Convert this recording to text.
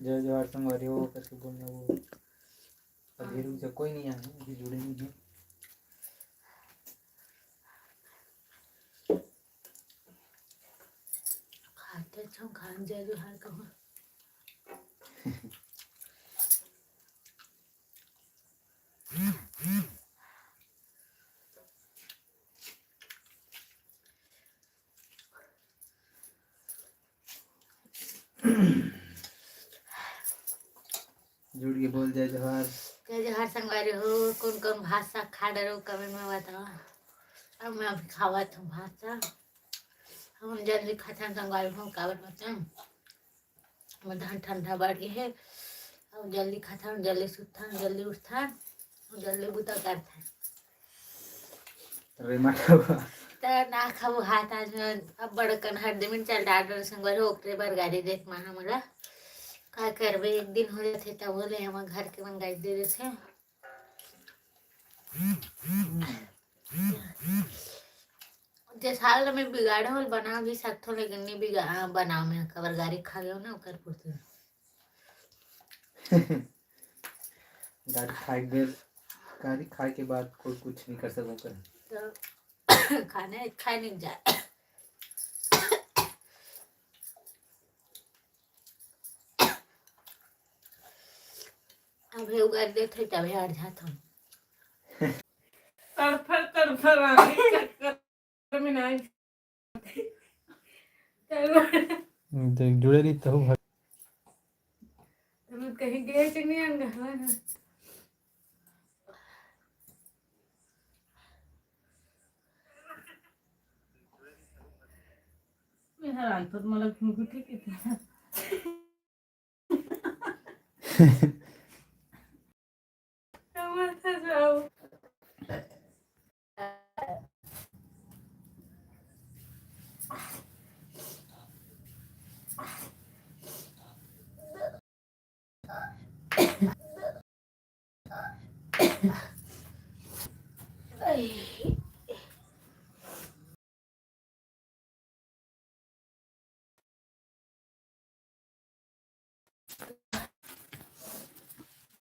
जय जवाहर संगवारी हो करके बोलना वो। अभी रुक जा, कोई नहीं आया अभी, जुड़े नहीं है। खाते छो खान जय जवाहर कहो। जुड़ के बोल जय जवाहर। जय जवाहर संगवारी हो। कौन कौन भाषा खा डरे हो कमेंट में बताओ। अब मैं अभी खावा था भाषा। हम जल्दी खाते हैं संगवारी हो काबर बताऊं। मैं धान ठंडा बढ़ गई है। अब जल्दी खाता हूँ, जल्दी सुता हूँ, जल्दी उठता हूँ, जल्दी बुता करता है। अरे ना खावा तर ना खाऊ हाथ आज अब बड़कन हर दिन चल डॉक्टर संगवारी हो ओकरे बार गाड़ी देख मा हमरा का करबे। एक दिन हो जाते तब बोले हम घर के मन गाड़ी दे देते। जे साल में बिगाड़े हो बना भी सकते हो लेकिन नहीं बिगा बनाओ में कबर गाड़ी खा गए ना ओकर पुरते। गाड़ी खाए के बाद कोई कुछ नहीं कर सको कर। तो खाने खाए नहीं जाए। अभी उगाड़ देते तभी हट जाता हूँ। तड़फड़ आगे में नहीं जुड़े रही तो तुम कहीं गए कि नहीं अंग मेरा आईपैड मला कुठे किती मस्त जाऊ